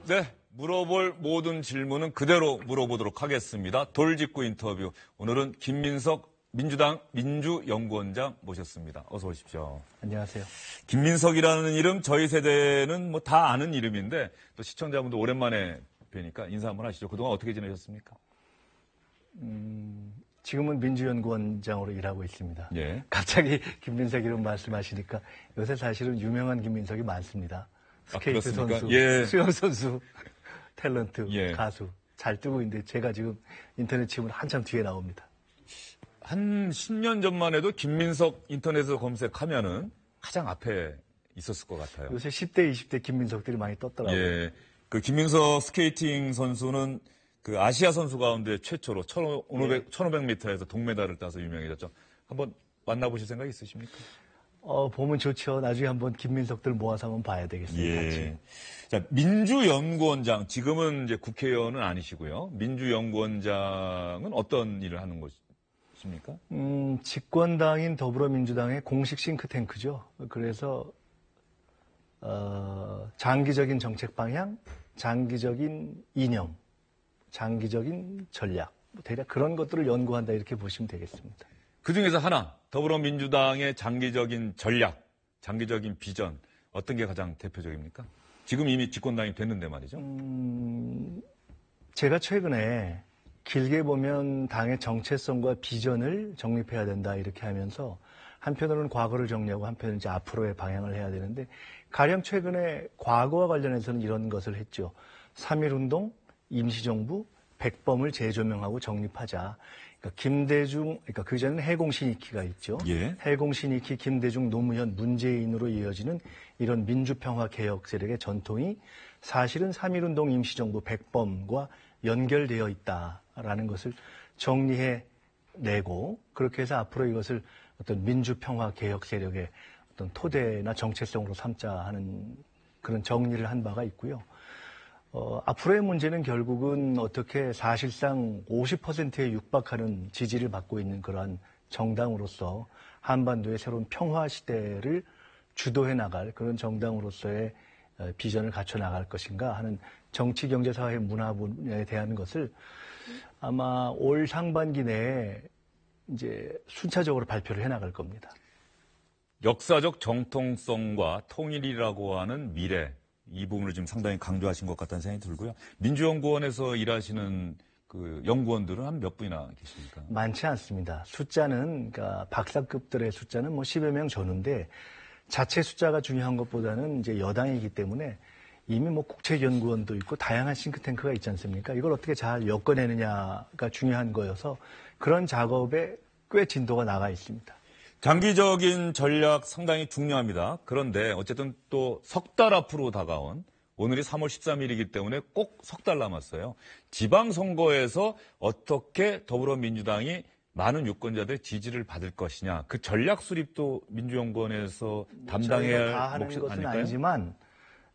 네, 물어볼 모든 질문은 그대로 물어보도록 하겠습니다. 돌직구 인터뷰. 오늘은 김민석 민주당 민주연구원장 모셨습니다. 어서 오십시오. 안녕하세요. 김민석이라는 이름 저희 세대는 뭐 다 아는 이름인데 또 시청자분도 오랜만에 뵈니까 인사 한번 하시죠. 그동안 어떻게 지내셨습니까? 지금은 민주연구원장으로 일하고 있습니다. 예. 갑자기 김민석 이름 말씀하시니까 요새 사실은 유명한 김민석이 많습니다. 스케이트 선수, 예. 수영 선수, 탤런트, 예. 가수 잘 뜨고 있는데 제가 지금 인터넷 치면 한참 뒤에 나옵니다. 한 10년 전만 해도 김민석 인터넷에서 검색하면은 가장 앞에 있었을 것 같아요. 요새 10대, 20대 김민석들이 많이 떴더라고요. 예. 그 김민석 스케이팅 선수는 그 아시아 선수 가운데 최초로 1500m에서 동메달을 따서 유명해졌죠. 한번 만나보실 생각 있으십니까? 보면 좋죠. 나중에 한번 김민석들 모아서 한번 봐야 되겠습니다. 예. 같이. 자, 민주연구원장, 지금은 이제 국회의원은 아니시고요. 민주연구원장은 어떤 일을 하는 것입니까? 집권당인 더불어민주당의 공식 싱크탱크죠. 그래서 장기적인 정책 방향, 장기적인 이념, 장기적인 전략, 대략 그런 것들을 연구한다 이렇게 보시면 되겠습니다. 그중에서 하나, 더불어민주당의 장기적인 전략, 장기적인 비전, 어떤 게 가장 대표적입니까? 지금 이미 집권당이 됐는데 말이죠. 제가 최근에 길게 보면 당의 정체성과 비전을 정립해야 된다 이렇게 하면서 한편으로는 과거를 정리하고 한편은 이제 앞으로의 방향을 해야 되는데 가령 최근에 과거와 관련해서는 이런 것을 했죠. 3.1운동, 임시정부, 백범을 재조명하고 정립하자. 그러니까 김대중, 그러니까 그 전에는 해공신이키가 있죠. 예. 해공신이키, 김대중, 노무현, 문재인으로 이어지는 이런 민주평화 개혁 세력의 전통이 사실은 3.1운동 임시정부 백범과 연결되어 있다라는 것을 정리해 내고 그렇게 해서 앞으로 이것을 어떤 민주평화 개혁 세력의 어떤 토대나 정체성으로 삼자 하는 그런 정리를 한 바가 있고요. 앞으로의 문제는 결국은 어떻게 사실상 50%에 육박하는 지지를 받고 있는 그러한 정당으로서 한반도의 새로운 평화 시대를 주도해 나갈 그런 정당으로서의 비전을 갖춰 나갈 것인가 하는 정치, 경제, 사회, 문화 분야에 대한 것을 아마 올 상반기 내에 이제 순차적으로 발표를 해 나갈 겁니다. 역사적 정통성과 통일이라고 하는 미래, 이 부분을 지금 상당히 강조하신 것 같다는 생각이 들고요. 민주연구원에서 일하시는 그 연구원들은 한 몇 분이나 계십니까? 많지 않습니다. 숫자는, 그러니까 박사급들의 숫자는 뭐 10여 명 전후인데 자체 숫자가 중요한 것보다는 이제 여당이기 때문에 이미 뭐 국책연구원도 있고 다양한 싱크탱크가 있지 않습니까? 이걸 어떻게 잘 엮어내느냐가 중요한 거여서 그런 작업에 꽤 진도가 나가 있습니다. 장기적인 전략 상당히 중요합니다. 그런데 어쨌든 또 석 달 앞으로 다가온 오늘이 3월 13일이기 때문에 꼭 석 달 남았어요. 지방선거에서 어떻게 더불어민주당이 많은 유권자들의 지지를 받을 것이냐. 그 전략 수립도 민주연구원에서 담당해야 다 할 하는 몫이 것은 아닐까요? 아니지만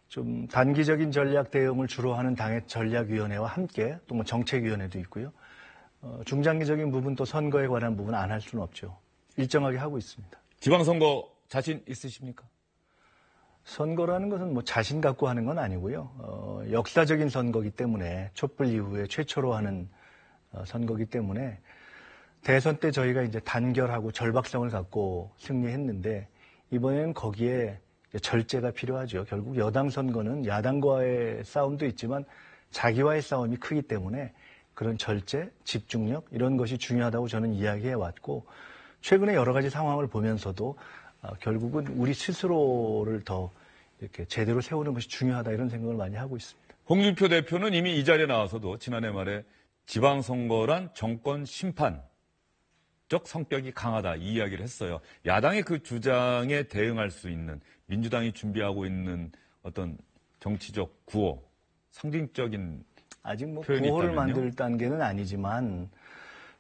좀 단기적인 전략 대응을 주로 하는 당의 전략위원회와 함께 또 뭐 정책위원회도 있고요. 중장기적인 부분 또 선거에 관한 부분 안 할 수는 없죠. 일정하게 하고 있습니다. 지방선거 자신 있으십니까? 선거라는 것은 뭐 자신 갖고 하는 건 아니고요. 역사적인 선거기 때문에 촛불 이후에 최초로 하는 선거기 때문에 대선 때 저희가 이제 단결하고 절박성을 갖고 승리했는데 이번에는 거기에 절제가 필요하죠. 결국 여당 선거는 야당과의 싸움도 있지만 자기와의 싸움이 크기 때문에 그런 절제, 집중력 이런 것이 중요하다고 저는 이야기해 왔고 최근에 여러 가지 상황을 보면서도 결국은 우리 스스로를 더 이렇게 제대로 세우는 것이 중요하다 이런 생각을 많이 하고 있습니다. 홍준표 대표는 이미 이 자리에 나와서도 지난해 말에 지방선거란 정권 심판적 성격이 강하다 이 이야기를 했어요. 야당의 그 주장에 대응할 수 있는 민주당이 준비하고 있는 어떤 정치적 구호, 상징적인 아직 뭐 표현이 구호를 있다면요? 만들 단계는 아니지만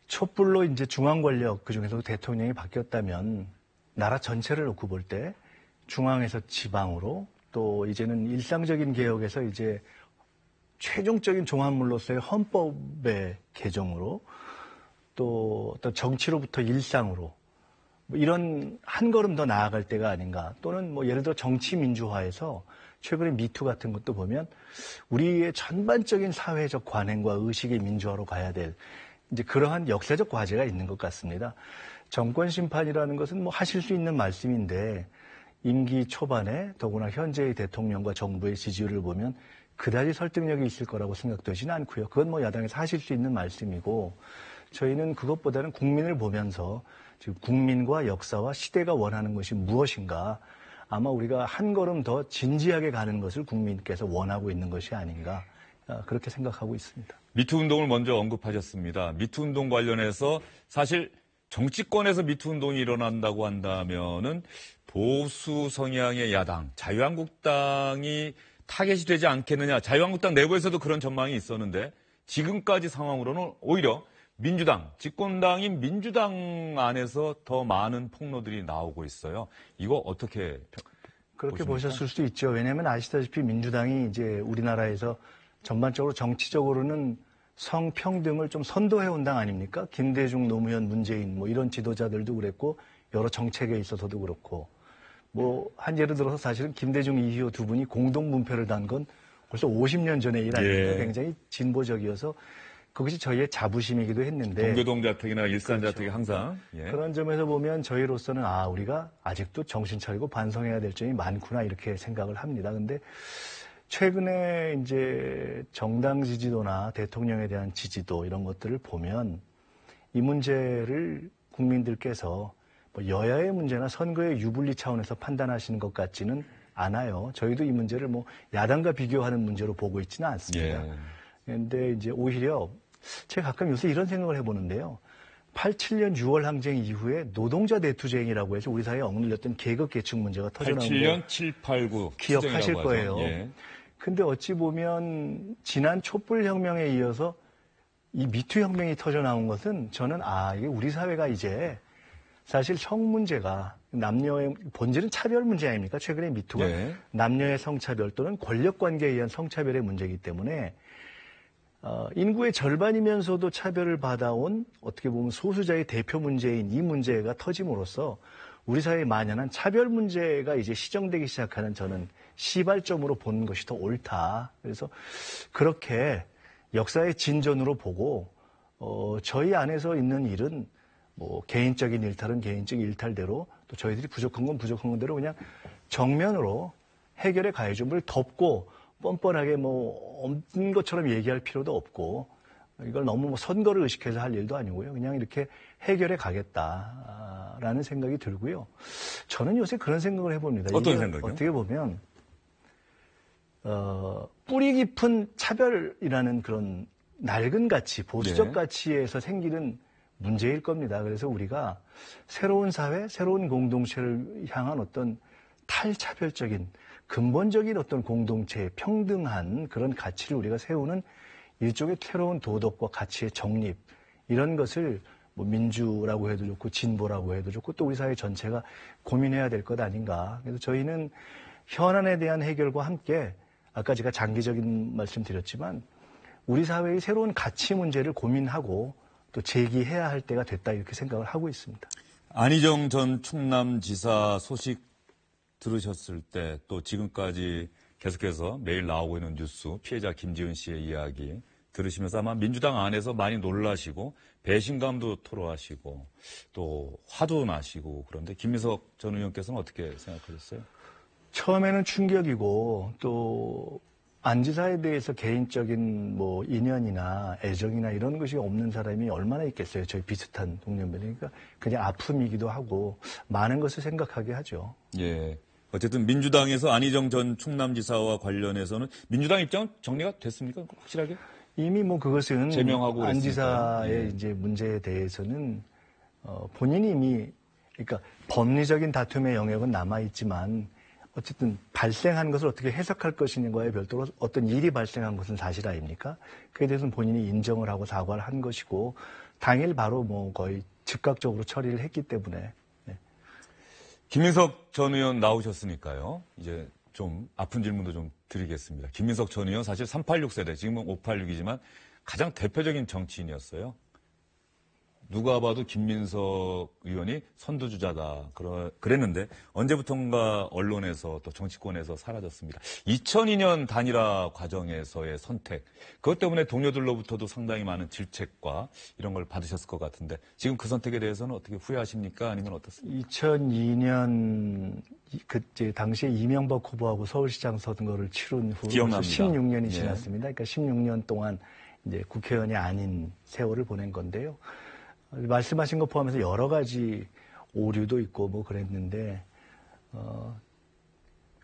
촛불로 이제 중앙 권력 그중에서도 대통령이 바뀌었다면 나라 전체를 놓고 볼 때 중앙에서 지방으로 또 이제는 일상적인 개혁에서 이제 최종적인 종합물로서의 헌법의 개정으로 또 어떤 정치로부터 일상으로 뭐 이런 한 걸음 더 나아갈 때가 아닌가 또는 뭐 예를 들어 정치 민주화에서 최근에 미투 같은 것도 보면 우리의 전반적인 사회적 관행과 의식의 민주화로 가야 될 이제 그러한 역사적 과제가 있는 것 같습니다. 정권 심판이라는 것은 뭐 하실 수 있는 말씀인데 임기 초반에 더구나 현재의 대통령과 정부의 지지율을 보면 그다지 설득력이 있을 거라고 생각되지는 않고요. 그건 뭐 야당에서 하실 수 있는 말씀이고 저희는 그것보다는 국민을 보면서 지금 국민과 역사와 시대가 원하는 것이 무엇인가 아마 우리가 한 걸음 더 진지하게 가는 것을 국민께서 원하고 있는 것이 아닌가 그렇게 생각하고 있습니다. 미투 운동을 먼저 언급하셨습니다. 미투 운동 관련해서 사실 정치권에서 미투 운동이 일어난다고 한다면은 보수 성향의 야당, 자유한국당이 타겟이 되지 않겠느냐. 자유한국당 내부에서도 그런 전망이 있었는데 지금까지 상황으로는 오히려 민주당, 집권당인 민주당 안에서 더 많은 폭로들이 나오고 있어요. 이거 어떻게 그렇게 보십니까? 보셨을 수도 있죠. 왜냐하면 아시다시피 민주당이 이제 우리나라에서 전반적으로 정치적으로는 성평등을 좀 선도해온 당 아닙니까? 김대중, 노무현, 문재인 뭐 이런 지도자들도 그랬고 여러 정책에 있어서도 그렇고 뭐 한 예를 들어서 사실은 김대중, 이희호 두 분이 공동문표를 단 건 벌써 50년 전의 일 아닙니까? 예. 굉장히 진보적이어서 그것이 저희의 자부심이기도 했는데 동교동 자택이나 일산 그렇죠. 자택이 항상 그런 점에서 보면 저희로서는 우리가 아직도 정신 차리고 반성해야 될 점이 많구나 이렇게 생각을 합니다. 근데 최근에 이제 정당 지지도나 대통령에 대한 지지도 이런 것들을 보면 이 문제를 국민들께서 뭐 여야의 문제나 선거의 유불리 차원에서 판단하시는 것 같지는 않아요. 저희도 이 문제를 뭐 야당과 비교하는 문제로 보고 있지는 않습니다. 그런데 이제 오히려 제가 가끔 요새 이런 생각을 해보는데요. 87년 6월 항쟁 이후에 노동자 대투쟁이라고 해서 우리 사회에 억눌렸던 계급 계층 문제가 터져나온 87년 7, 8, 9 기억하실 거예요. 예. 근데 어찌 보면 지난 촛불 혁명에 이어서 이 미투 혁명이 터져 나온 것은 저는 이게 우리 사회가 이제 사실 성 문제가 남녀의 본질은 차별 문제 아닙니까? 최근에 미투가 네. 남녀의 성차별 또는 권력 관계에 의한 성차별의 문제이기 때문에 인구의 절반이면서도 차별을 받아온 어떻게 보면 소수자의 대표 문제인 이 문제가 터짐으로써 우리 사회에 만연한 차별 문제가 이제 시정되기 시작하는 저는 시발점으로 보는 것이 더 옳다. 그래서 그렇게 역사의 진전으로 보고 저희 안에서 있는 일은 뭐 개인적인 일탈은 개인적인 일탈대로 또 저희들이 부족한 건 부족한 건대로 그냥 정면으로 해결해 가야죠. 뭘 덮고 뻔뻔하게 뭐 없는 것처럼 얘기할 필요도 없고 이걸 너무 뭐 선거를 의식해서 할 일도 아니고요. 그냥 이렇게 해결해 가겠다라는 생각이 들고요. 저는 요새 그런 생각을 해봅니다. 어떤 이게 생각이요? 어떻게 보면 뿌리 깊은 차별이라는 그런 낡은 가치, 보수적 네. 가치에서 생기는 문제일 겁니다. 그래서 우리가 새로운 사회, 새로운 공동체를 향한 어떤 탈차별적인 근본적인 어떤 공동체, 평등한 그런 가치를 우리가 세우는 일종의 새로운 도덕과 가치의 정립 이런 것을 뭐 민주라고 해도 좋고 진보라고 해도 좋고 또 우리 사회 전체가 고민해야 될 것 아닌가. 그래서 저희는 현안에 대한 해결과 함께 아까 제가 장기적인 말씀 드렸지만 우리 사회의 새로운 가치 문제를 고민하고 또 제기해야 할 때가 됐다 이렇게 생각을 하고 있습니다. 안희정 전 충남지사 소식 들으셨을 때 또 지금까지 계속해서 매일 나오고 있는 뉴스 피해자 김지은 씨의 이야기 들으시면서 아마 민주당 안에서 많이 놀라시고 배신감도 토로하시고 또 화도 나시고 그런데 김민석 전 의원께서는 어떻게 생각하셨어요? 처음에는 충격이고 또 안 지사에 대해서 개인적인 뭐 인연이나 애정이나 이런 것이 없는 사람이 얼마나 있겠어요. 저희 비슷한 동년배니까 그러니까 그냥 아픔이기도 하고 많은 것을 생각하게 하죠. 예. 어쨌든 민주당에서 안희정 전 충남지사와 관련해서는 민주당 입장은 정리가 됐습니까? 확실하게? 이미 뭐 그것은 제명하고 안 그랬으니까요. 지사의 예. 이제 문제에 대해서는 본인이 이미 그러니까 법리적인 다툼의 영역은 남아 있지만 어쨌든 발생한 것을 어떻게 해석할 것인가에 별도로 어떤 일이 발생한 것은 사실 아닙니까? 그에 대해서는 본인이 인정을 하고 사과를 한 것이고 당일 바로 뭐 거의 즉각적으로 처리를 했기 때문에 김민석 전 의원 나오셨으니까요. 이제 좀 아픈 질문도 좀 드리겠습니다. 김민석 전 의원 사실 386 세대, 지금은 586이지만 가장 대표적인 정치인이었어요. 누가 봐도 김민석 의원이 선두주자다. 그랬는데 언제부턴가 언론에서 또 정치권에서 사라졌습니다. 2002년 단일화 과정에서의 선택. 그것 때문에 동료들로부터도 상당히 많은 질책과 이런 걸 받으셨을 것 같은데 지금 그 선택에 대해서는 어떻게 후회하십니까? 아니면 어떻습니까? 2002년 그때 당시에 이명박 후보하고 서울시장 선거를 치른 후 기억납니다. 16년이 예. 지났습니다. 그러니까 16년 동안 이제 국회의원이 아닌 세월을 보낸 건데요. 말씀하신 것 포함해서 여러 가지 오류도 있고 뭐 그랬는데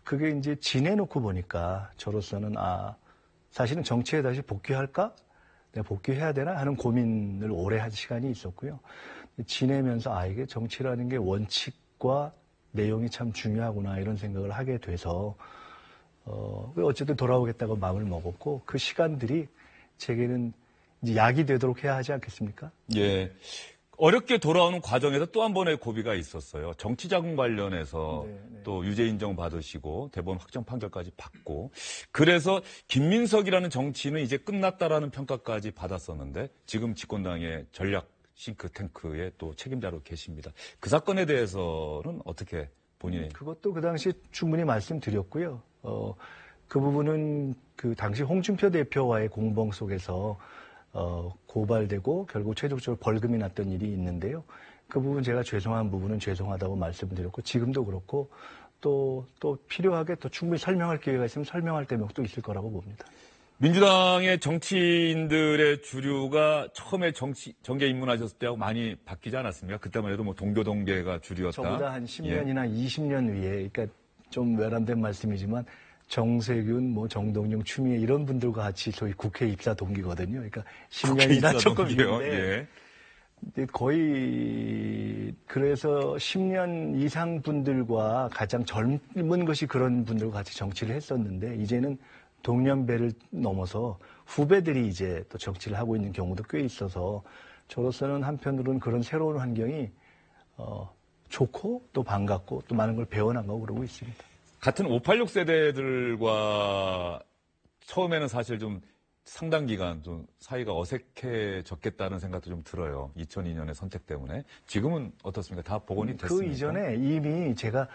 그게 이제 지내놓고 보니까 저로서는 사실은 정치에 다시 복귀할까? 내가 복귀해야 되나 하는 고민을 오래 한 시간이 있었고요. 지내면서 이게 정치라는 게 원칙과 내용이 참 중요하구나 이런 생각을 하게 돼서 어쨌든 돌아오겠다고 마음을 먹었고 그 시간들이 제게는 이제 약이 되도록 해야 하지 않겠습니까? 예. 어렵게 돌아오는 과정에서 또 한 번의 고비가 있었어요. 정치자금 관련해서 네. 또 유죄 인정 받으시고 대법원 확정 판결까지 받고 그래서 김민석이라는 정치인은 이제 끝났다라는 평가까지 받았었는데 지금 집권당의 전략 싱크탱크의 또 책임자로 계십니다. 그 사건에 대해서는 어떻게 본인이 그것도 그 당시 충분히 말씀드렸고요. 그 부분은 그 당시 홍준표 대표와의 공방 속에서 고발되고 결국 최종적으로 벌금이 났던 일이 있는데요. 그 부분 제가 죄송한 부분은 죄송하다고 말씀드렸고 지금도 그렇고 또 필요하게 또 충분히 설명할 기회가 있으면 설명할 대목도 있을 거라고 봅니다. 민주당의 정치인들의 주류가 처음에 정계 입문하셨을 때하고 많이 바뀌지 않았습니까? 그때만 해도 뭐 동교동계가 주류였다. 저보다 한 10년이나 20년 위에, 그러니까 좀 외람된 말씀이지만 정세균, 뭐 정동영, 추미애 이런 분들과 같이 소위 국회 입사 동기거든요. 그러니까 10년이나 조금 있는데 예. 거의 그래서 10년 이상 분들과 가장 젊은 것이 그런 분들과 같이 정치를 했었는데 이제는 동년배를 넘어서 후배들이 이제 또 정치를 하고 있는 경우도 꽤 있어서 저로서는 한편으로는 그런 새로운 환경이 좋고 또 반갑고 또 많은 걸 배워나가고 그러고 있습니다. 같은 586 세대들과 처음에는 사실 좀 상당 기간 좀 사이가 어색해졌겠다는 생각도 좀 들어요. 2002년의 선택 때문에. 지금은 어떻습니까? 다 복원이 됐습니까? 그 이전에 이미 제가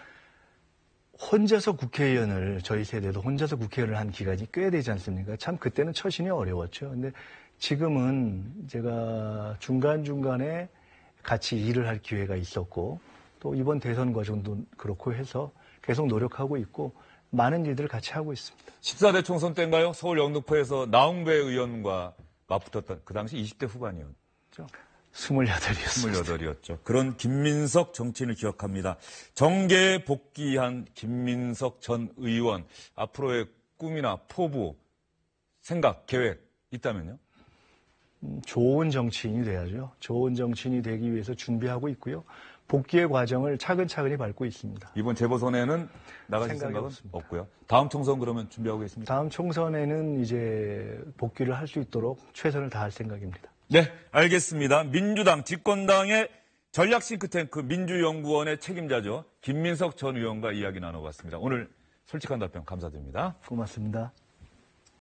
혼자서 국회의원을 저희 세대도 혼자서 국회의원을 한 기간이 꽤 되지 않습니까? 참 그때는 처신이 어려웠죠. 근데 지금은 제가 중간중간에 같이 일을 할 기회가 있었고 또 이번 대선 과정도 그렇고 해서 계속 노력하고 있고 많은 일들을 같이 하고 있습니다. 14대 총선 때인가요? 서울 영등포에서 나홍배 의원과 맞붙었던 그 당시 20대 후반이었죠. 28이었습니다. 28이었죠. 그런 김민석 정치인을 기억합니다. 정계에 복귀한 김민석 전 의원. 앞으로의 꿈이나 포부, 생각, 계획 있다면요? 좋은 정치인이 돼야죠. 좋은 정치인이 되기 위해서 준비하고 있고요. 복귀의 과정을 차근차근히 밟고 있습니다. 이번 재보선에는 나가실 생각은 없습니다. 없고요. 다음 총선 그러면 준비하고 계십니까? 다음 총선에는 이제 복귀를 할 수 있도록 최선을 다할 생각입니다. 네, 알겠습니다. 민주당 집권당의 전략 싱크탱크 민주연구원의 책임자죠. 김민석 전 의원과 이야기 나눠봤습니다. 오늘 솔직한 답변 감사드립니다. 고맙습니다.